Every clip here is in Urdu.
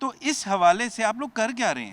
تو اس حوالے سے آپ لوگ کر کیا رہے ہیں؟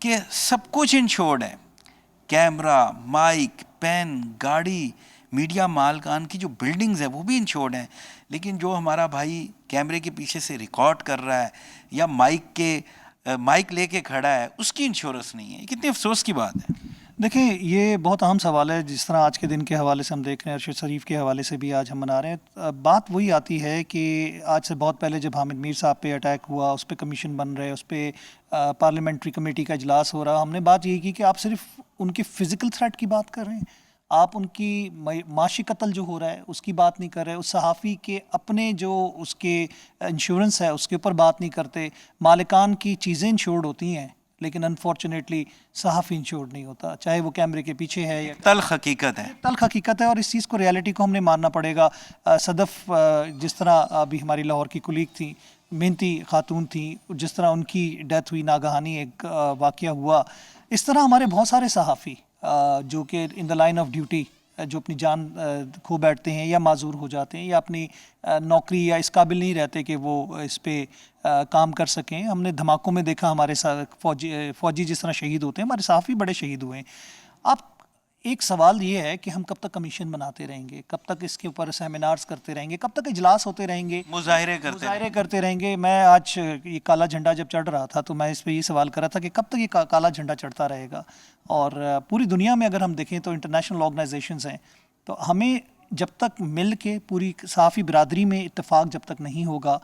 کہ سب کچھ انشورڈ ہے، کیمرہ، مائک، پین، گاڑی، میڈیا مالکان کی جو بلڈنگز ہیں وہ بھی انشورڈ ہیں، لیکن جو ہمارا بھائی کیمرے کے پیچھے سے ریکارڈ کر رہا ہے یا مائک لے کے کھڑا ہے اس کی انشورنس نہیں ہے. یہ کتنے افسوس کی بات ہے. دیکھیں یہ بہت اہم سوال ہے. جس طرح آج کے دن کے حوالے سے ہم دیکھ رہے ہیں، ارشد شریف کے حوالے سے بھی آج ہم منا رہے ہیں، بات وہی آتی ہے کہ آج سے بہت پہلے جب حامد میر صاحب پہ اٹیک ہوا، اس پہ کمیشن بن رہے، اس پہ پارلیمنٹری کمیٹی کا اجلاس ہو رہا، ہم نے بات یہی کی کہ آپ صرف ان کے فزیکل تھریٹ کی بات کر رہے ہیں، آپ ان کی معاشی قتل جو ہو رہا ہے اس کی بات نہیں کر رہے، اس صحافی کے اپنے جو اس کے انشورنس ہے اس کے اوپر بات نہیں کرتے. مالکان کی چیزیں انشورڈ ہوتی ہیں لیکن انفارچونیٹلی صحافی انشورڈ نہیں ہوتا، چاہے وہ کیمرے کے پیچھے ہے یا تلخ حقیقت ہے. تلخ حقیقت ہے، اور اس چیز کو ریالٹی کو ہم نے ماننا پڑے گا. صدف جس طرح ابھی ہماری لاہور کی کلیگ تھیں، محنتی خاتون تھیں، جس طرح ان کی ڈیتھ ہوئی، ناگہانی ایک واقعہ ہوا، اس طرح ہمارے بہت سارے صحافی جو کہ ان دا لائن آف ڈیوٹی جو اپنی جان کھو بیٹھتے ہیں یا معذور ہو جاتے ہیں یا اپنی نوکری یا اس قابل نہیں رہتے کہ وہ اس پہ کام کر سکیں. ہم نے دھماکوں میں دیکھا ہمارے ساتھ فوجی جس طرح شہید ہوتے ہیں، ہمارے صحافی بڑے شہید ہوئے ہیں. اب ایک سوال یہ ہے کہ ہم کب تک کمیشن بناتے رہیں گے، کب تک اس کے اوپر سیمینارز کرتے رہیں گے، کب تک اجلاس ہوتے رہیں گے، مظاہرے کرتے رہیں گے. میں آج یہ کالا جھنڈا جب چڑھ رہا تھا تو میں اس پہ یہ سوال کر رہا تھا کہ کب تک یہ کالا جھنڈا چڑھتا رہے گا. اور پوری دنیا میں اگر ہم دیکھیں تو انٹرنیشنل آرگنائزیشنز ہیں، تو ہمیں جب تک مل کے پوری صحافی برادری میں اتفاق جب تک نہیں ہوگا،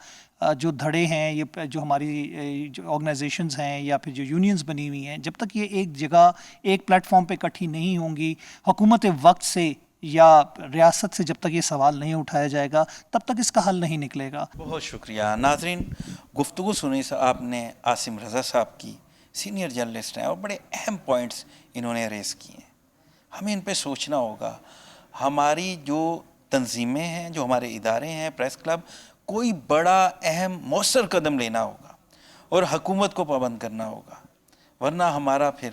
جو دھڑے ہیں، یہ جو ہماری جو آرگنائزیشنز ہیں یا پھر جو یونینز بنی ہوئی ہیں، جب تک یہ ایک جگہ ایک پلیٹ فارم پہ اکٹھی نہیں ہوں گی، حکومت وقت سے یا ریاست سے جب تک یہ سوال نہیں اٹھایا جائے گا تب تک اس کا حل نہیں نکلے گا. بہت شکریہ. ناظرین، گفتگو سنی آپ نے عاصم رضا صاحب کی، سینئر جرنلسٹ ہیں اور بڑے اہم پوائنٹس انہوں نے ریز کیے ہیں. ہمیں ان پہ سوچنا ہوگا. ہماری جو تنظیمیں ہیں، جو ہمارے ادارے ہیں، پریس کلب، کوئی بڑا اہم مؤثر قدم لینا ہوگا اور حکومت کو پابند کرنا ہوگا، ورنہ ہمارا پھر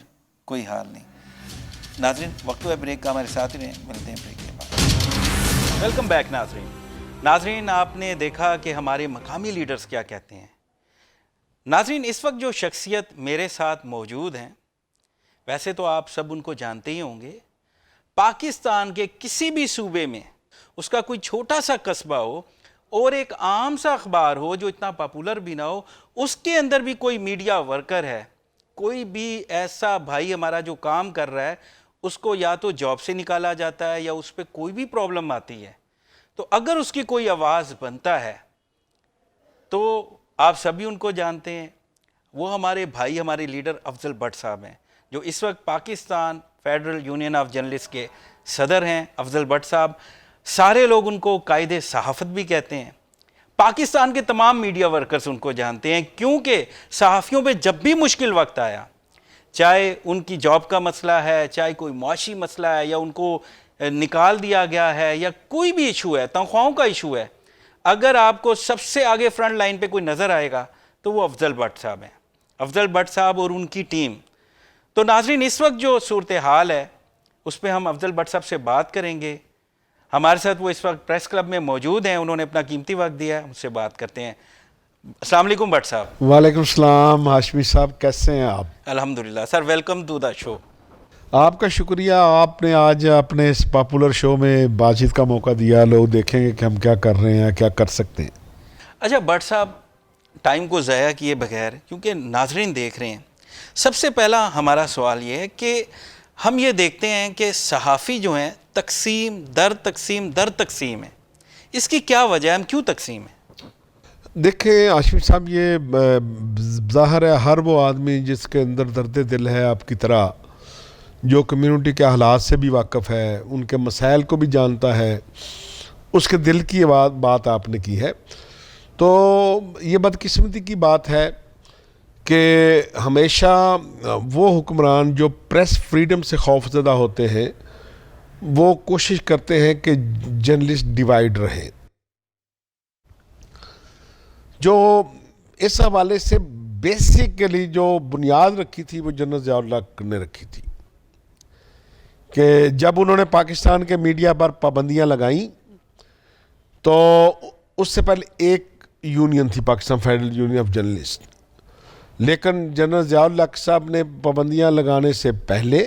کوئی حال نہیں. ناظرین، وقت ہے بریک کا، ہمارے ساتھ رہیں، ملتے ہیں بریک کے بعد. ویلکم بیک ناظرین، آپ نے دیکھا کہ ہمارے مقامی لیڈرز کیا کہتے ہیں. ناظرین، اس وقت جو شخصیت میرے ساتھ موجود ہیں، ویسے تو آپ سب ان کو جانتے ہی ہوں گے. پاکستان کے کسی بھی صوبے میں اس کا کوئی چھوٹا سا قصبہ ہو اور ایک عام سا اخبار ہو جو اتنا پاپولر بھی نہ ہو، اس کے اندر بھی کوئی میڈیا ورکر ہے، کوئی بھی ایسا بھائی ہمارا جو کام کر رہا ہے، اس کو یا تو جاب سے نکالا جاتا ہے یا اس پہ کوئی بھی پرابلم آتی ہے. تو اگر اس کی کوئی آواز بنتا ہے تو آپ سبھی ان کو جانتے ہیں. وہ ہمارے بھائی، ہمارے لیڈر افضل بٹ صاحب ہیں، جو اس وقت Pakistan federal union of journalist کے صدر ہیں. افضل بٹ صاحب، سارے لوگ ان کو قائد صحافت بھی کہتے ہیں. پاکستان کے تمام میڈیا ورکرز ان کو جانتے ہیں، کیونکہ صحافیوں پہ جب بھی مشکل وقت آیا، چاہے ان کی جاب کا مسئلہ ہے، چاہے کوئی معاشی مسئلہ ہے، یا ان کو نکال دیا گیا ہے، یا کوئی بھی ایشو ہے، تنخواہوں کا ایشو ہے، اگر آپ کو سب سے آگے فرنٹ لائن پہ کوئی نظر آئے گا تو وہ افضل بٹ صاحب ہیں. افضل بٹ صاحب اور ان کی ٹیم. تو ناظرین، اس وقت جو صورتحال ہے اس پہ ہم افضل بٹ صاحب سے بات کریں گے. ہمارے ساتھ وہ اس وقت پریس کلب میں موجود ہیں، انہوں نے اپنا قیمتی وقت دیا ہے، ان سے بات کرتے ہیں. السلام علیکم بٹ صاحب. وعلیکم السلام ہاشمی صاحب، کیسے ہیں آپ؟ الحمدللہ سر، ویلکم ٹو دا شو. آپ کا شکریہ، آپ نے آج اپنے اس پاپولر شو میں بات چیت کا موقع دیا. لوگ دیکھیں گے کہ ہم کیا کر رہے ہیں، کیا کر سکتے ہیں. اچھا بٹ صاحب، ٹائم کو ضائع کیے بغیر، کیونکہ ناظرین دیکھ رہے ہیں، سب سے پہلا ہمارا سوال یہ ہے کہ ہم یہ دیکھتے ہیں کہ صحافی جو ہیں تقسیم در تقسیم ہے. اس کی کیا وجہ ہے؟ ہم کیوں تقسیم ہیں؟ دیکھیں ہاشمی صاحب، یہ ظاہر ہے ہر وہ آدمی جس کے اندر درد دل ہے آپ کی طرح، جو کمیونٹی کے حالات سے بھی واقف ہے، ان کے مسائل کو بھی جانتا ہے، اس کے دل کی بات آپ نے کی ہے. تو یہ بدقسمتی کی بات ہے کہ ہمیشہ وہ حکمران جو پریس فریڈم سے خوف زدہ ہوتے ہیں وہ کوشش کرتے ہیں کہ جرنلسٹ ڈیوائیڈ رہیں. جو اس حوالے سے بیسیکلی جو بنیاد رکھی تھی وہ جنرل ضیاء الحق نے رکھی تھی کہ جب انہوں نے پاکستان کے میڈیا پر پابندیاں لگائیں تو اس سے پہلے ایک یونین تھی، Pakistan federal union of journalist. لیکن جنرل ضیاء الحق صاحب نے پابندیاں لگانے سے پہلے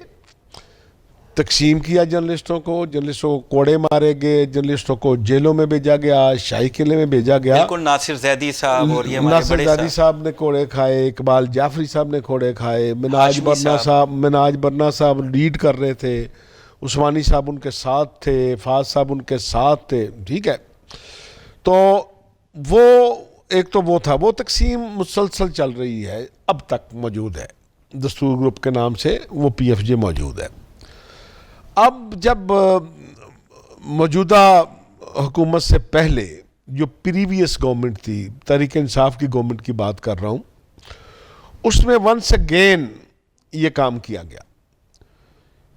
تقسیم کیا جرنلسٹوں کو کوڑے مارے گئے، جرنلسٹوں کو جیلوں میں بھیجا گیا، شاہی قلعے میں بھیجا گیا. بالکل ناصر زیدی صاحب اور یہ ہمارے ناصر بڑے زیدی صاحب نے کوڑے کھائے، اقبال جعفری صاحب نے کوڑے کھائے، مناج برنا صاحب لیڈ کر رہے تھے، عثمانی صاحب ان کے ساتھ تھے، فاض صاحب ان کے ساتھ تھے. ٹھیک ہے، تو وہ ایک تو وہ تھا، وہ تقسیم مسلسل چل رہی ہے، اب تک موجود ہے، دستور گروپ کے نام سے وہ پی ایف جے موجود ہے. اب جب موجودہ حکومت سے پہلے جو پریویس گورنمنٹ تھی، تحریک انصاف کی گورنمنٹ کی بات کر رہا ہوں، اس میں ونس اگین یہ کام کیا گیا،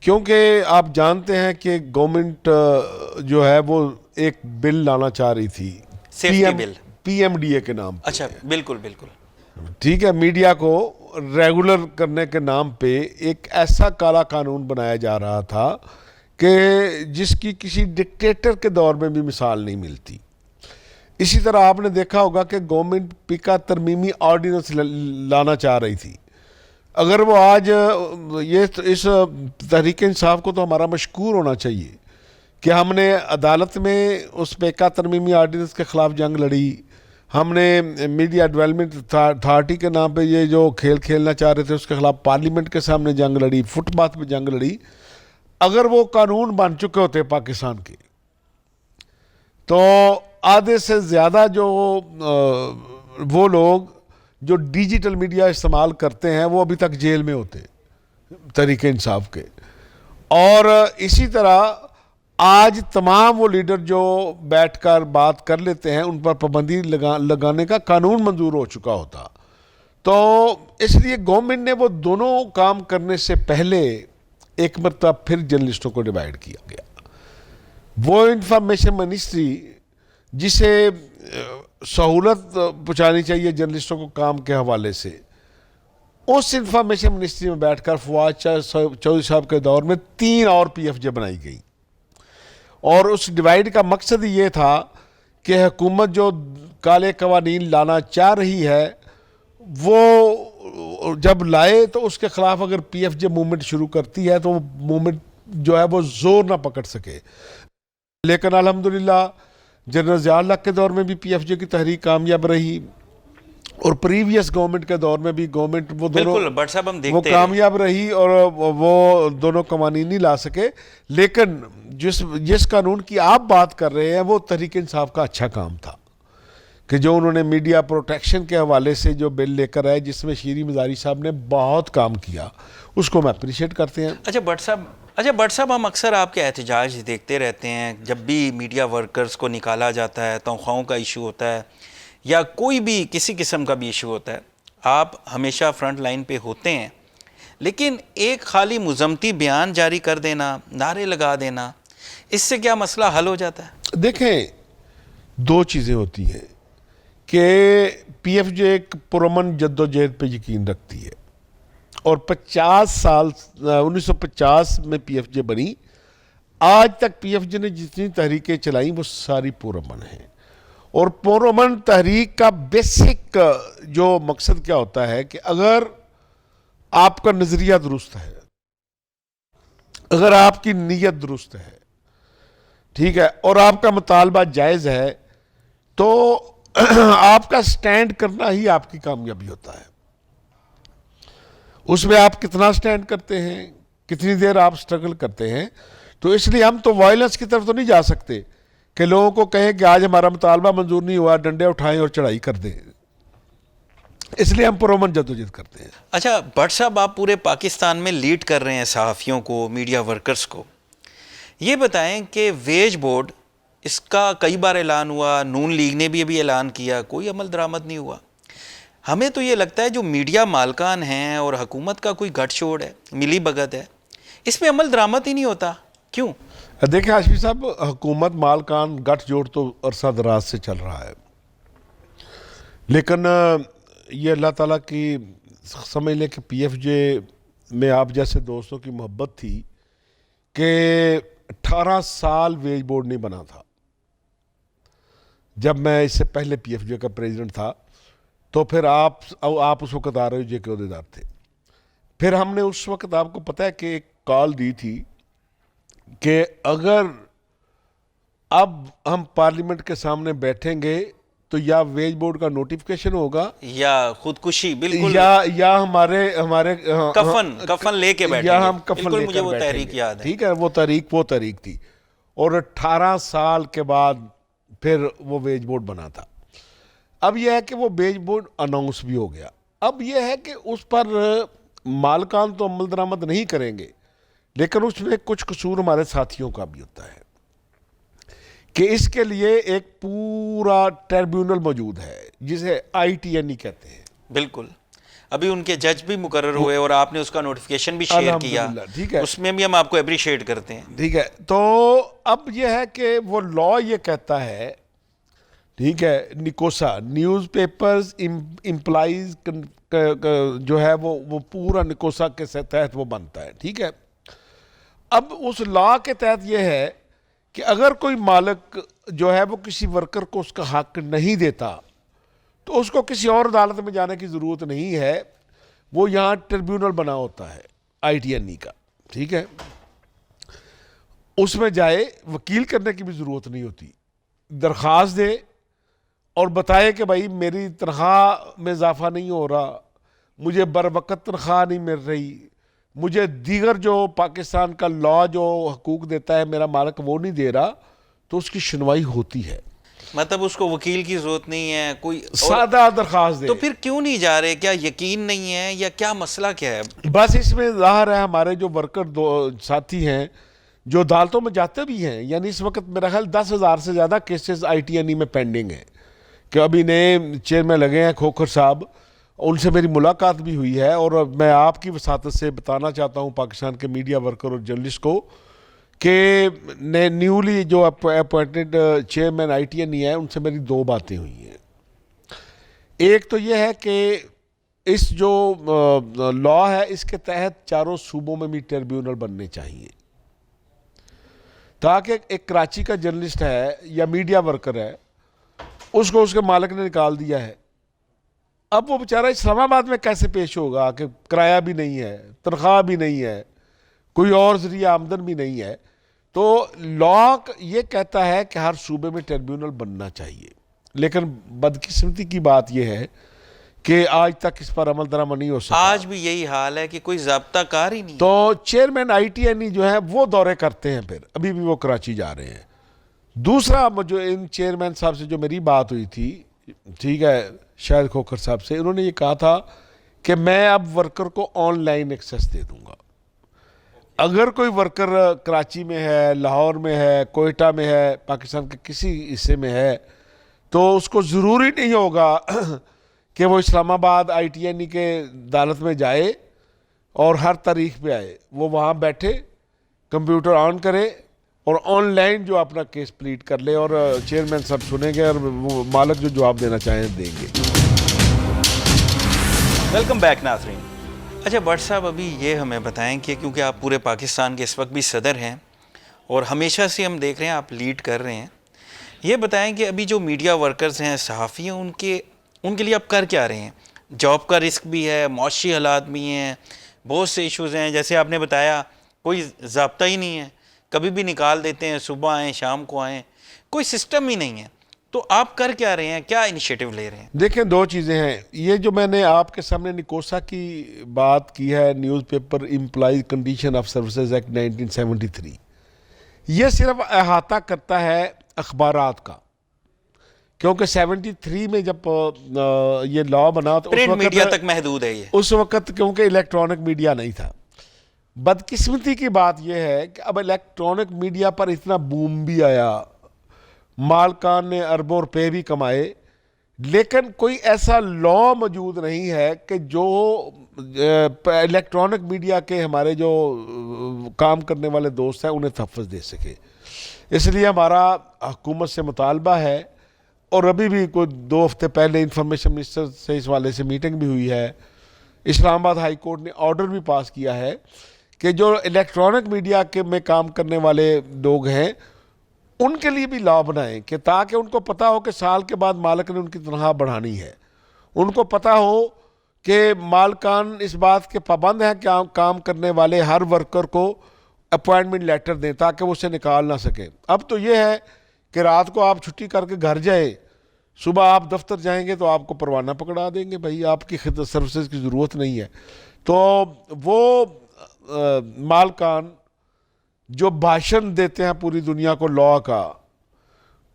کیونکہ آپ جانتے ہیں کہ گورنمنٹ جو ہے وہ ایک بل لانا چاہ رہی تھی، safety bill, P M D A کے نام. اچھا بالکل بالکل. ٹھیک ہے، میڈیا کو ریگولر کرنے کے نام پہ ایک ایسا کالا قانون بنایا جا رہا تھا کہ جس کی کسی ڈکٹیٹر کے دور میں بھی مثال نہیں ملتی. اسی طرح آپ نے دیکھا ہوگا کہ گورنمنٹ پی کا ترمیمی آرڈیننس لانا چاہ رہی تھی. اگر وہ آج اس تحریک انصاف کو تو ہمارا مشکور ہونا چاہیے کہ ہم نے عدالت میں اس پے کا ترمیمی آرڈیننس کے خلاف جنگ لڑی، ہم نے میڈیا ڈیولپمنٹ اتھارٹی کے نام پہ یہ جو کھیل کھیلنا چاہ رہے تھے اس کے خلاف پارلیمنٹ کے سامنے جنگ لڑی، فٹ پاتھ پہ جنگ لڑی. اگر وہ قانون بن چکے ہوتے پاکستان کے تو آدھے سے زیادہ جو وہ لوگ جو ڈیجیٹل میڈیا استعمال کرتے ہیں وہ ابھی تک جیل میں ہوتے تحریک انصاف کے. اور اسی طرح آج تمام وہ لیڈر جو بیٹھ کر بات کر لیتے ہیں ان پر پابندی لگانے کا قانون منظور ہو چکا ہوتا. تو اس لیے گورنمنٹ نے وہ دونوں کام کرنے سے پہلے ایک مرتبہ پھر جرنلسٹوں کو ڈیوائیڈ کیا گیا. وہ انفارمیشن منسٹری جسے سہولت پہنچانی چاہیے جرنلسٹوں کو کام کے حوالے سے، اس انفارمیشن منسٹری میں بیٹھ کر فواد چودھری صاحب کے دور میں 3 اور پی ایف جے بنائی گئی. اور اس ڈیوائیڈ کا مقصد یہ تھا کہ حکومت جو کالے قوانین لانا چاہ رہی ہے وہ جب لائے تو اس کے خلاف اگر پی ایف جے موومنٹ شروع کرتی ہے تو وہ موومنٹ جو ہے وہ زور نہ پکڑ سکے. لیکن الحمدللہ جنرل ضیاء الحق کے دور میں بھی پی ایف جے کی تحریک کامیاب رہی، اور پریویس گورنمنٹ کے دور میں بھی گورنمنٹ وہ دونوں بٹ صاحب ہم وہ کامیاب رہی اور وہ دونوں قوانین نہیں لا سکے. لیکن جس قانون کی آپ بات کر رہے ہیں وہ تحریک انصاف کا اچھا کام تھا کہ جو انہوں نے میڈیا پروٹیکشن کے حوالے سے جو بل لے کر آئے، جس میں شیری مزاری صاحب نے بہت کام کیا، اس کو ہم اپریشیٹ کرتے ہیں. اچھا بٹ صاحب ہم اکثر آپ کے احتجاج دیکھتے رہتے ہیں، جب بھی میڈیا ورکرز کو نکالا جاتا ہے، تنخواہوں کا ایشو ہوتا ہے یا کوئی بھی کسی قسم کا بھی ایشو ہوتا ہے، آپ ہمیشہ فرنٹ لائن پہ ہوتے ہیں. لیکن ایک خالی مذمتی بیان جاری کر دینا، نعرے لگا دینا، اس سے کیا مسئلہ حل ہو جاتا ہے؟ دیکھیں، 2 چیزیں ہوتی ہیں کہ پی ایف جے ایک پرامن جد و جہد پہ یقین رکھتی ہے، اور 50 سال 1950 میں پی ایف جے بنی، آج تک پی ایف جے نے جتنی تحریکیں چلائیں وہ ساری پرامن ہیں. اور پرامن تحریک کا بیسک جو مقصد کیا ہوتا ہے کہ اگر آپ کا نظریہ درست ہے، اگر آپ کی نیت درست ہے، ٹھیک ہے، اور آپ کا مطالبہ جائز ہے، تو آپ کا سٹینڈ کرنا ہی آپ کی کامیابی ہوتا ہے. اس میں آپ کتنا سٹینڈ کرتے ہیں، کتنی دیر آپ سٹرگل کرتے ہیں. تو اس لیے ہم تو وائلنس کی طرف تو نہیں جا سکتے کہ لوگوں کو کہیں کہ آج ہمارا مطالبہ منظور نہیں ہوا، ڈنڈے اٹھائیں اور چڑھائی کر دیں. اس لیے ہم پرامن جدوجہد کرتے ہیں. اچھا بٹ صاحب، آپ پورے پاکستان میں لیڈ کر رہے ہیں صحافیوں کو، میڈیا ورکرز کو. یہ بتائیں کہ ویج بورڈ، اس کا کئی بار اعلان ہوا، نون لیگ نے بھی ابھی اعلان کیا، کوئی عمل درآمد نہیں ہوا. ہمیں تو یہ لگتا ہے جو میڈیا مالکان ہیں اور حکومت کا کوئی گٹھ چھوڑ ہے، ملی بھگت ہے، اس پہ عمل درآمد ہی نہیں ہوتا. کیوں؟ دیکھیں ہاشمی صاحب، حکومت مالکان گٹھ جوڑ تو عرصہ دراز سے چل رہا ہے، لیکن یہ اللہ تعالیٰ کی سمجھ لیں کہ پی ایف جے میں آپ جیسے دوستوں کی محبت تھی کہ 18 سال ویج بورڈ نہیں بنا تھا. جب میں اس سے پہلے پی ایف جے کا پریزیڈنٹ تھا تو پھر آپ اس وقت آر او جے کے عہدیدار تھے. پھر ہم نے اس وقت آپ کو پتہ ہے کہ ایک کال دی تھی کہ اگر اب ہم پارلیمنٹ کے سامنے بیٹھیں گے تو یا ویج بورڈ کا نوٹیفکیشن ہوگا یا خودکشی، بالکل یا ہمارے کفن لے کے بیٹھیں یا گے. ہم کفن بالکل لے مجھے کر وہ بیٹھیں تحریک گے. یاد ہے. ٹھیک ہے، وہ تحریک تھی. اور 18 سال کے بعد پھر وہ ویج بورڈ بنا تھا. اب یہ ہے کہ وہ ویج بورڈ اناؤنس بھی ہو گیا. اب یہ ہے کہ اس پر مالکان تو عمل درآمد نہیں کریں گے، لیکن اس میں کچھ قصور ہمارے ساتھیوں کا بھی ہوتا ہے کہ اس کے لیے ایک پورا ٹریبیونل موجود ہے جسے ITNE کہتے ہیں. بالکل. ابھی ان کے جج بھی مقرر ہوئے اور آپ نے اس کا نوٹیفیکیشن بھی شیئر کیا. الحمدللہ. ٹھیک ہے، اس میں بھی ہم آپ کو اپریشیٹ کرتے ہیں. ٹھیک ہے. تو اب یہ ہے کہ وہ لا یہ کہتا ہے، ٹھیک ہے، نکوسا نیوز پیپرز امپلائیز جو ہے وہ پورا نکوسا کے تحت وہ بنتا ہے. ٹھیک ہے. اب اس لا کے تحت یہ ہے کہ اگر کوئی مالک جو ہے وہ کسی ورکر کو اس کا حق نہیں دیتا تو اس کو کسی اور عدالت میں جانے کی ضرورت نہیں ہے. وہ یہاں ٹریبیونل بنا ہوتا ہے ITNE کا. ٹھیک ہے. اس میں جائے، وکیل کرنے کی بھی ضرورت نہیں ہوتی. درخواست دے اور بتائے کہ بھائی میری تنخواہ میں اضافہ نہیں ہو رہا، مجھے بر وقت تنخواہ نہیں مل رہی، مجھے دیگر جو پاکستان کا لا جو حقوق دیتا ہے میرا مالک وہ نہیں دے رہا، تو اس کی سنوائی ہوتی ہے. مطلب اس کو وکیل کی ضرورت نہیں ہے، کوئی سادہ درخواست دے. تو پھر کیوں نہیں جا رہے؟ کیا یقین نہیں ہے یا کیا مسئلہ کیا ہے؟ بس اس میں ظاہر ہے ہمارے جو ورکر ساتھی ہیں جو عدالتوں میں جاتے بھی ہیں، یعنی اس وقت میرا خیال 10,000 سے زیادہ کیسز ITNE میں پینڈنگ ہیں کہ ابھی نئے چیئرمین لگے ہیں کھوکھر صاحب، ان سے میری ملاقات بھی ہوئی ہے. اور میں آپ کی وساطت سے بتانا چاہتا ہوں پاکستان کے میڈیا ورکر اور جرنلسٹ کو کہ نیولی جو اپوائنٹڈ چیئرمین ITNE ہے ان سے میری 2 باتیں ہوئی ہیں. ایک تو یہ ہے کہ اس جو لا ہے اس کے تحت چاروں صوبوں میں بھی ٹریبیونل بننے چاہیے، تاکہ ایک کراچی کا جرنلسٹ ہے یا میڈیا ورکر ہے، اس کو اس کے مالک نے نکال دیا ہے، اب وہ بیچارہ اسلام آباد میں کیسے پیش ہوگا کہ کرایہ بھی نہیں ہے، تنخواہ بھی نہیں ہے، کوئی اور ذریعہ آمدن بھی نہیں ہے. تو لا یہ کہتا ہے کہ ہر صوبے میں ٹریبیونل بننا چاہیے. لیکن بدقسمتی کی بات یہ ہے کہ آج تک اس پر عمل درآمد نہیں ہو سکا. آج بھی یہی حال ہے کہ کوئی ضابطہ کار ہی نہیں. تو چیئرمین ITNE جو ہے وہ دورے کرتے ہیں، پھر ابھی بھی وہ کراچی جا رہے ہیں. دوسرا جو ان چیئرمین صاحب سے جو میری بات ہوئی تھی، ٹھیک ہے، شاہد کھوکھر صاحب سے، انہوں نے یہ کہا تھا کہ میں اب ورکر کو آن لائن ایکسیس دے دوں گا. اگر کوئی ورکر کراچی میں ہے، لاہور میں ہے، کوئٹہ میں ہے، پاکستان کے کسی حصے میں ہے، تو اس کو ضروری نہیں ہوگا کہ وہ اسلام آباد ITNE کے عدالت میں جائے اور ہر تاریخ پہ آئے. وہ وہاں بیٹھے، کمپیوٹر آن کرے اور آن لائن جو اپنا کیس پلیٹ کر لے، اور چیئرمین صاحب سنیں گے اور وہ مالک جو جواب دینا چاہیں دیں گے. ویلکم بیک ناظرین. اچھا بٹ صاحب، ابھی یہ ہمیں بتائیں کہ کیونکہ آپ پورے پاکستان کے اس وقت بھی صدر ہیں اور ہمیشہ سے ہم دیکھ رہے ہیں آپ لیڈ کر رہے ہیں، یہ بتائیں کہ ابھی جو میڈیا ورکرز ہیں، صحافی ہیں، ان کے لیے آپ کر کیا رہے ہیں؟ جاب کا رسک بھی ہے، معاشی حالات بھی ہیں، بہت سے ایشوز ہیں. جیسے آپ نے بتایا کوئی ضابطہ ہی نہیں ہے، کبھی بھی نکال دیتے ہیں، صبح آئیں شام کو آئیں، کوئی سسٹم ہی نہیں ہے. تو آپ کر کیا رہے ہیں؟ کیا انیشیٹو لے رہے ہیں؟ دیکھیں 2 چیزیں ہیں. یہ جو میں نے آپ کے سامنے نکوسا کی بات کی ہے، news paper employees condition of services act 1973، یہ صرف احاطہ کرتا ہے اخبارات کا، کیونکہ 73 میں جب یہ لا بنا تو پرنٹ میڈیا تک محدود ہے. یہ اس وقت کیونکہ الیکٹرانک میڈیا نہیں تھا. بدقسمتی کی بات یہ ہے کہ اب الیکٹرانک میڈیا پر اتنا بوم بھی آیا، مالکان نے اربوں روپے بھی کمائے، لیکن کوئی ایسا لا موجود نہیں ہے کہ جو الیکٹرانک میڈیا کے ہمارے جو کام کرنے والے دوست ہیں انہیں تحفظ دے سکے. اس لیے ہمارا حکومت سے مطالبہ ہے، اور ابھی بھی کوئی 2 ہفتے پہلے انفارمیشن منسٹر سے اس والے سے میٹنگ بھی ہوئی ہے. اسلام آباد ہائی کورٹ نے آرڈر بھی پاس کیا ہے کہ جو الیکٹرانک میڈیا کے میں کام کرنے والے لوگ ہیں ان کے لیے بھی لا بنائیں، کہ تاکہ ان کو پتہ ہو کہ سال کے بعد مالک نے ان کی تنخواہ بڑھانی ہے. ان کو پتہ ہو کہ مالکان اس بات کے پابند ہیں کہ کام کرنے والے ہر ورکر کو اپوائنٹمنٹ لیٹر دیں تاکہ وہ اسے نکال نہ سکیں. اب تو یہ ہے کہ رات کو آپ چھٹی کر کے گھر جائیں, صبح آپ دفتر جائیں گے تو آپ کو پروانہ پکڑا دیں گے, بھائی آپ کی سروسز کی ضرورت نہیں ہے. تو وہ مالکان جو بھاشن دیتے ہیں پوری دنیا کو لا کا,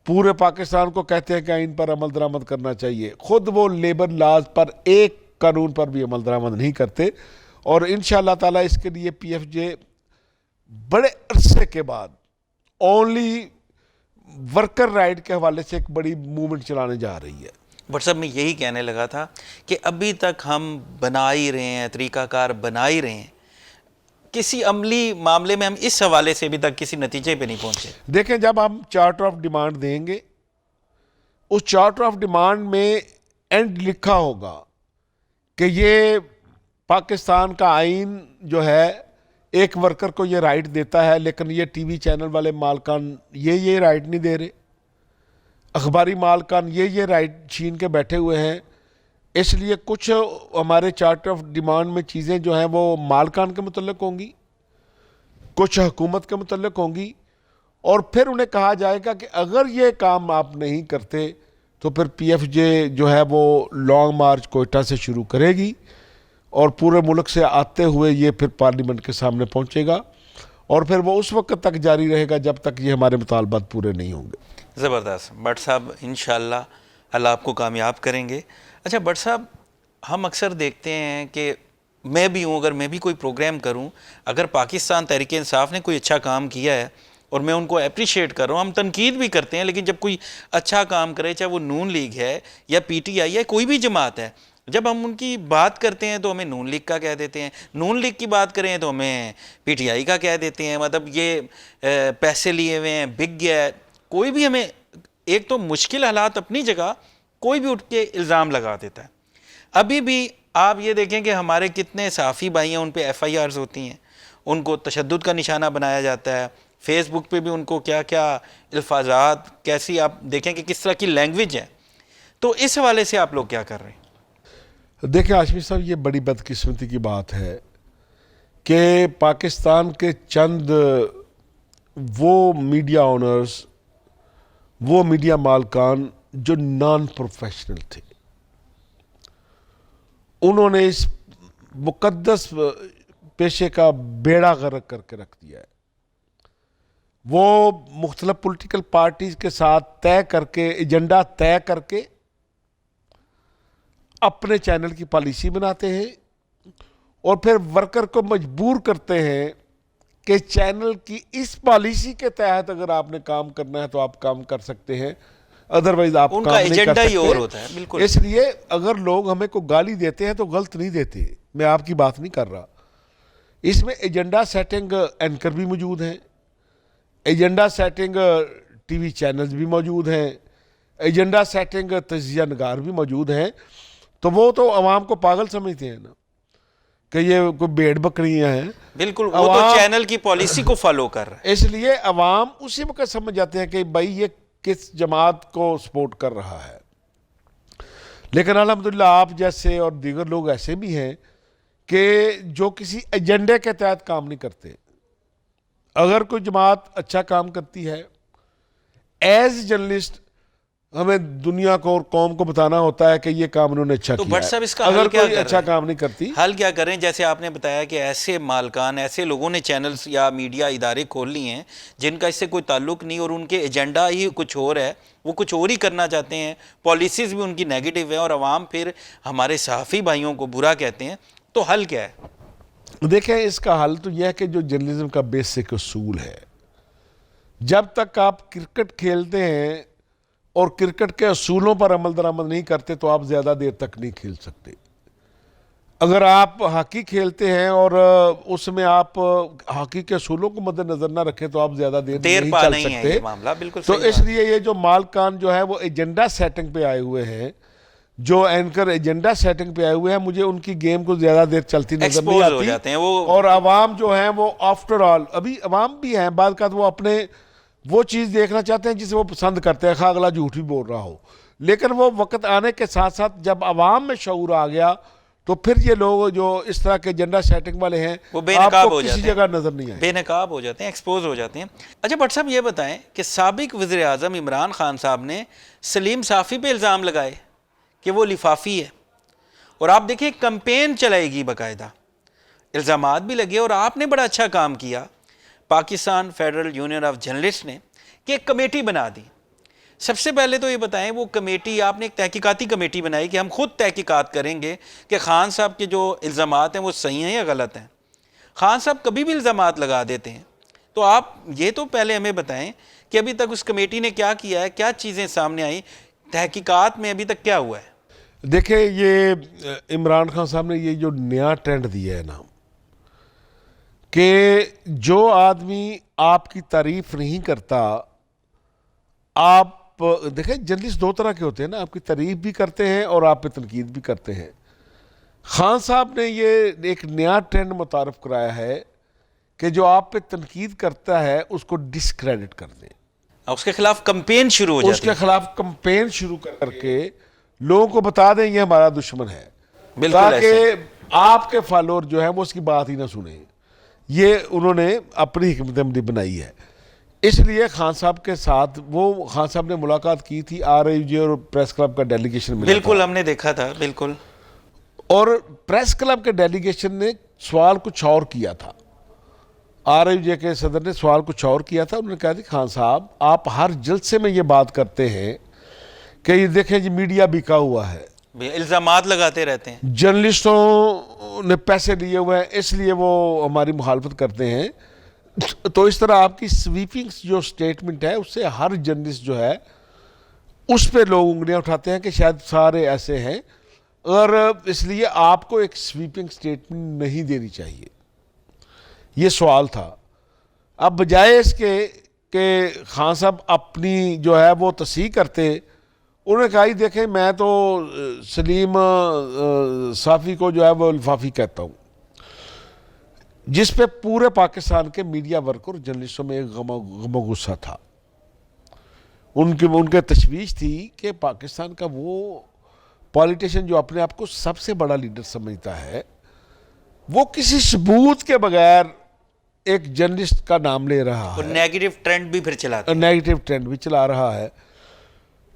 پورے پاکستان کو کہتے ہیں کہ آئین پر عمل درآمد کرنا چاہیے, خود وہ لیبر لاز پر ایک قانون پر بھی عمل درآمد نہیں کرتے. اور انشاءاللہ تعالی اس کے لیے پی ایف جے بڑے عرصے کے بعد اونلی ورکر رائٹ کے حوالے سے ایک بڑی موومنٹ چلانے جا رہی ہے. بٹ صاحب میں یہی کہنے لگا تھا کہ ابھی تک ہم بنا ہی رہے ہیں, طریقہ کار بنا ہی رہے ہیں, کسی عملی معاملے میں ہم اس حوالے سے ابھی تک کسی نتیجے پہ نہیں پہنچے. دیکھیں جب ہم چارٹر آف ڈیمانڈ دیں گے, اس چارٹر آف ڈیمانڈ میں اینڈ لکھا ہوگا کہ یہ پاکستان کا آئین جو ہے ایک ورکر کو یہ رائٹ دیتا ہے, لیکن یہ ٹی وی چینل والے مالکان یہ رائٹ نہیں دے رہے, اخباری مالکان یہ رائٹ چھین کے بیٹھے ہوئے ہیں. اس لیے کچھ ہمارے چارٹر آف ڈیمانڈ میں چیزیں جو ہیں وہ مالکان کے متعلق ہوں گی, کچھ حکومت کے متعلق ہوں گی, اور پھر انہیں کہا جائے گا کہ اگر یہ کام آپ نہیں کرتے تو پھر پی ایف جے جو ہے وہ لانگ مارچ کوئٹہ سے شروع کرے گی, اور پورے ملک سے آتے ہوئے یہ پھر پارلیمنٹ کے سامنے پہنچے گا, اور پھر وہ اس وقت تک جاری رہے گا جب تک یہ ہمارے مطالبات پورے نہیں ہوں گے. زبردست. بٹ صاحب انشاءاللہ اللہ آپ کو کامیاب کریں گے. اچھا بٹ صاحب, ہم اکثر دیکھتے ہیں کہ میں بھی ہوں, اگر میں بھی کوئی پروگرام کروں, اگر پاکستان تحریک انصاف نے کوئی اچھا کام کیا ہے اور میں ان کو اپریشیٹ کر رہا ہوں, ہم تنقید بھی کرتے ہیں, لیکن جب کوئی اچھا کام کرے, چاہے وہ نون لیگ ہے یا پی ٹی آئی ہے, کوئی بھی جماعت ہے, جب ہم ان کی بات کرتے ہیں تو ہمیں نون لیگ کا کہہ دیتے ہیں, نون لیگ کی بات کریں تو ہمیں پی ٹی آئی کا کہہ دیتے ہیں, مطلب یہ پیسے لیے ہوئے ہیں, بک گیا ہے. کوئی بھی ہمیں, ایک تو مشکل حالات اپنی جگہ, کوئی بھی اٹھ کے الزام لگا دیتا ہے. ابھی بھی آپ یہ دیکھیں کہ ہمارے کتنے صحافی بھائی ہیں, ان پہ ایف آئی آرز ہوتی ہیں, ان کو تشدد کا نشانہ بنایا جاتا ہے, فیس بک پہ بھی ان کو کیا کیا الفاظات, کیسی آپ دیکھیں کہ کس طرح کی لینگویج ہے. تو اس حوالے سے آپ لوگ کیا کر رہے ہیں؟ دیکھیں ہاشمی صاحب, یہ بڑی بدقسمتی کی بات ہے کہ پاکستان کے چند وہ میڈیا اونرز, وہ میڈیا مالکان جو نان پروفیشنل تھے, انہوں نے اس مقدس پیشے کا بیڑا غرق کر کے رکھ دیا ہے. وہ مختلف پولیٹیکل پارٹیز کے ساتھ طے کر کے, ایجنڈا طے کر کے اپنے چینل کی پالیسی بناتے ہیں, اور پھر ورکر کو مجبور کرتے ہیں کہ چینل کی اس پالیسی کے تحت اگر آپ نے کام کرنا ہے تو آپ کام کر سکتے ہیں, ادروائز آپ ان کام کا نہیں کر ایجنڈا ہی سکتے. اور ہوتا ہے. بالکل. اس لیے اگر لوگ ہمیں کو گالی دیتے ہیں تو غلط نہیں دیتے, میں آپ کی بات نہیں کر رہا. اس میں ایجنڈا سیٹنگ اینکر بھی موجود ہیں, agenda setting T V channels بھی موجود ہیں, ایجنڈا سیٹنگ تجزیہ نگار بھی موجود ہیں. تو وہ تو عوام کو پاگل سمجھتے ہیں نا کہ یہ کوئی بھیڑ بکریاں ہیں. بالکل, وہ تو چینل کی پالیسی کو فالو کر رہا ہے. اس لیے عوام اسی وقت سمجھ جاتے ہیں کہ بھائی یہ کس جماعت کو سپورٹ کر رہا ہے. لیکن الحمدللہ آپ جیسے اور دیگر لوگ ایسے بھی ہیں کہ جو کسی ایجنڈے کے تحت کام نہیں کرتے. اگر کوئی جماعت اچھا کام کرتی ہے, ایز جرنلسٹ ہمیں دنیا کو اور قوم کو بتانا ہوتا ہے کہ یہ کام انہوں نے اچھا تو کیا بٹ صاحب ہے. اس کا حل اگر کیا کوئی کر اچھا رہے ہیں؟ کام نہیں کرتی, حل کیا کریں؟ جیسے آپ نے بتایا کہ ایسے مالکان, ایسے لوگوں نے چینلز یا میڈیا ادارے کھول لی ہیں جن کا اس سے کوئی تعلق نہیں, اور ان کے ایجنڈا ہی کچھ اور ہے, وہ کچھ اور ہی کرنا چاہتے ہیں, پالیسیز بھی ان کی نیگیٹو ہے, اور عوام پھر ہمارے صحافی بھائیوں کو برا کہتے ہیں. تو حل کیا ہے؟ دیکھیں اس کا حل تو یہ ہے کہ جو جرنلزم کا بیسک اصول ہے, جب تک آپ کرکٹ کھیلتے ہیں اور کرکٹ کے اصولوں پر عمل درآمد نہیں کرتے تو آپ زیادہ دیر تک نہیں کھیل سکتے. اگر آپ ہاکی کھیلتے ہیں اور اس میں آپ ہاکی کے اصولوں کو مد نظر نہ رکھیں تو آپ زیادہ دیر نہیں پا چل نہیں ہے سکتے. یہ معاملہ. بالکل تو صحیح اس بات. لیے یہ جو مالکان جو ہے وہ ایجنڈا سیٹنگ پہ آئے ہوئے ہیں, جو اینکر ایجنڈا سیٹنگ پہ آئے ہوئے ہیں, مجھے ان کی گیم کو زیادہ دیر چلتی نظر نہیں ایکسپوز ہو آتی. جاتے ہیں وہ, اور عوام جو ہیں وہ آفٹر آل, ابھی عوام بھی ہیں بعض کا, وہ اپنے وہ چیز دیکھنا چاہتے ہیں جسے وہ پسند کرتے ہیں, خواہ اگلا جھوٹ بھی بول رہا ہو. لیکن وہ وقت آنے کے ساتھ ساتھ جب عوام میں شعور آ گیا تو پھر یہ لوگ جو اس طرح کے جنڈر سیٹنگ والے ہیں وہ بے آپ نقاب کو ہو کسی جاتے ہیں، جگہ نظر نہیں آئے. بے نقاب ہو جاتے ہیں، ایکسپوز ہو جاتے ہیں. اچھا بٹ صاحب یہ بتائیں کہ سابق وزیر اعظم عمران خان صاحب نے سلیم صافی پہ الزام لگائے کہ وہ لفافی ہے، اور آپ دیکھیں کمپین چلائے گی باقاعدہ، الزامات بھی لگے، اور آپ نے بڑا اچھا کام کیا Pakistan federal union of journalist نے کہ ایک کمیٹی بنا دی. سب سے پہلے تو یہ بتائیں وہ کمیٹی، آپ نے ایک تحقیقاتی کمیٹی بنائی کہ ہم خود تحقیقات کریں گے کہ خان صاحب کے جو الزامات ہیں وہ صحیح ہیں یا غلط ہیں. خان صاحب کبھی بھی الزامات لگا دیتے ہیں، تو آپ یہ تو پہلے ہمیں بتائیں کہ ابھی تک اس کمیٹی نے کیا کیا ہے، کیا چیزیں سامنے آئیں، تحقیقات میں ابھی تک کیا ہوا ہے؟ دیکھیں یہ عمران خان صاحب نے یہ جو نیا ٹرینڈ دیا ہے نا کہ جو آدمی آپ کی تعریف نہیں کرتا، آپ دیکھیں جرنلسٹ دو طرح کے ہوتے ہیں نا، آپ کی تعریف بھی کرتے ہیں اور آپ پہ تنقید بھی کرتے ہیں. خان صاحب نے یہ ایک نیا ٹرینڈ متعارف کرایا ہے کہ جو آپ پہ تنقید کرتا ہے اس کو ڈسکریڈٹ کر دیں، اس کے خلاف کمپین شروع ہو اس جاتی کے ہے. خلاف کمپین شروع کر کے لوگوں کو بتا دیں یہ ہمارا دشمن ہے، بالکل ایسے. تاکہ آپ کے فالوور جو ہیں وہ اس کی بات ہی نہ سنیں. یہ انہوں نے اپنی حکمت عملی بنائی ہے. اس لیے خان صاحب کے ساتھ وہ خان صاحب نے ملاقات کی تھی، RIJ اور پریس کلب کا ڈیلیگیشن ملا بالکل ہم نے دیکھا تھا، بالکل. اور پریس کلب کے ڈیلیگیشن نے سوال کچھ اور کیا تھا، RIJ کے صدر نے سوال کچھ اور کیا تھا. انہوں نے کہا تھا خان صاحب آپ ہر جلسے میں یہ بات کرتے ہیں کہ یہ دیکھیں جی میڈیا بکا ہوا ہے، الزامات لگاتے رہتے ہیں. جرنلسٹوں نے پیسے لیے ہوئے ہیں اس لیے وہ ہماری مخالفت کرتے ہیں. تو اس طرح آپ کی سویپنگ جو سٹیٹمنٹ ہے اس سے ہر جرنلسٹ جو ہے اس پہ لوگ انگلیاں اٹھاتے ہیں کہ شاید سارے ایسے ہیں، اور اس لیے آپ کو ایک سویپنگ سٹیٹمنٹ نہیں دینی چاہیے. یہ سوال تھا. اب بجائے اس کے کہ خان صاحب اپنی جو ہے وہ تصحیح کرتے، انہوں نے کہا دیکھیں میں تو سلیم صافی کو جو ہے وہ لفافی کہتا ہوں، جس پہ پورے پاکستان کے میڈیا ورکر اور جرنلسٹوں میں ایک غم و غصہ تھا. ان کے تشویش تھی کہ پاکستان کا وہ پالیٹیشین جو اپنے آپ کو سب سے بڑا لیڈر سمجھتا ہے وہ کسی ثبوت کے بغیر ایک جرنلسٹ کا نام لے رہا اور ہے، نیگیٹو ٹرینڈ بھی پھر چلاتے ہیں. نیگیٹو ٹرینڈ بھی چلا رہا ہے.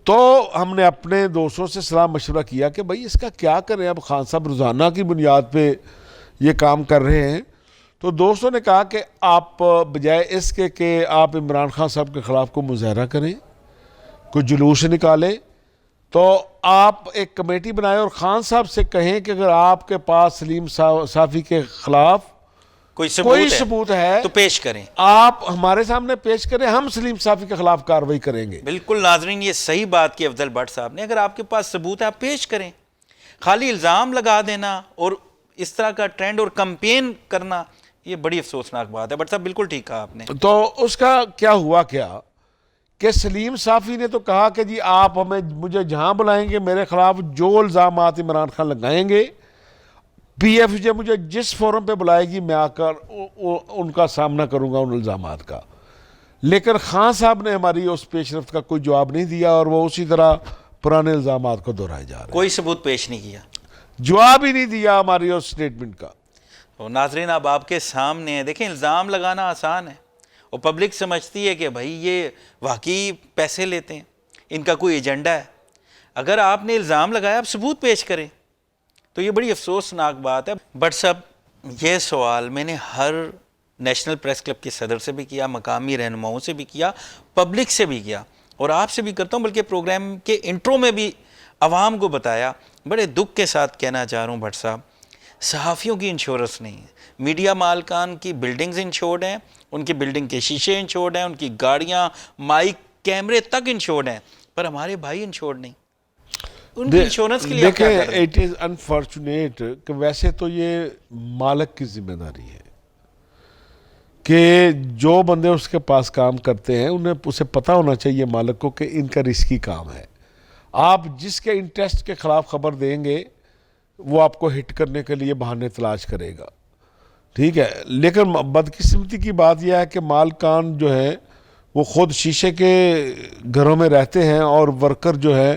تو ہم نے اپنے دوستوں سے صلاح مشورہ کیا کہ بھائی اس کا کیا کریں. اب خان صاحب روزانہ کی بنیاد پہ یہ کام کر رہے ہیں. تو دوستوں نے کہا کہ آپ بجائے اس کے کہ آپ عمران خان صاحب کے خلاف کوئی مظاہرہ کریں، کوئی جلوس نکالیں، تو آپ ایک کمیٹی بنائیں اور خان صاحب سے کہیں کہ اگر آپ کے پاس سلیم صافی کے خلاف کوئی کوئی ثبوت ثبوت ہے تو پیش کریں. آپ ہمارے سامنے پیش کریں، ہم سلیم صافی کے خلاف کارروائی کریں گے. بالکل ناظرین یہ صحیح بات کی افضل بٹ صاحب نے، اگر آپ کے پاس ثبوت ہے آپ پیش کریں. خالی الزام لگا دینا اور اس طرح کا ٹرینڈ اور کمپین کرنا یہ بڑی افسوسناک بات ہے. بٹ صاحب بالکل ٹھیک کہا آپ نے. تو اس کا کیا ہوا کہ سلیم صافی نے تو کہا کہ جی آپ مجھے جہاں بلائیں گے میرے خلاف جو الزامات عمران خان لگائیں گے، PFJ مجھے جس فورم پہ بلائے گی میں آ کر ان کا سامنا کروں گا ان الزامات کا. لیکن خان صاحب نے ہماری اس پیش رفت کا کوئی جواب نہیں دیا اور وہ اسی طرح پرانے الزامات کو دہرائے جا رہے ہیں. کوئی ثبوت پیش نہیں کیا، جواب ہی نہیں دیا ہماری اس سٹیٹمنٹ کا. اور ناظرین اب آپ کے سامنے ہیں، دیکھیں الزام لگانا آسان ہے اور پبلک سمجھتی ہے کہ بھائی یہ واقعی پیسے لیتے ہیں، ان کا کوئی ایجنڈا ہے. اگر آپ نے الزام لگایا آپ ثبوت پیش کریں. تو یہ بڑی افسوسناک بات ہے. بٹ صاحب یہ سوال میں نے ہر نیشنل پریس کلب کے صدر سے بھی کیا، مقامی رہنماؤں سے بھی کیا، پبلک سے بھی کیا اور آپ سے بھی کرتا ہوں، بلکہ پروگرام کے انٹرو میں بھی عوام کو بتایا. بڑے دکھ کے ساتھ کہنا چاہ رہا ہوں بٹ صاحب، صحافیوں کی انشورنس نہیں ہے. میڈیا مالکان کی بلڈنگز انشورڈ ہیں، ان کی بلڈنگ کے شیشے انشورڈ ہیں، ان کی گاڑیاں، مائک، کیمرے تک انشورڈ ہیں، پر ہمارے بھائی انشورڈ نہیں. ان کی انشورنس کے لیے آپ کیا کر رہے ہیں؟ اٹ از انفارچونیٹ کہ ویسے تو یہ مالک کی ذمہ داری ہے کہ جو بندے اس کے پاس کام کرتے ہیں اسے پتہ ہونا چاہیے مالک کو کہ ان کا رسکی کام ہے. آپ جس کے انٹرسٹ کے خلاف خبر دیں گے وہ آپ کو ہٹ کرنے کے لیے بہانے تلاش کرے گا، ٹھیک ہے. لیکن بدقسمتی کی بات یہ ہے کہ مالکان جو ہیں وہ خود شیشے کے گھروں میں رہتے ہیں اور ورکر جو ہے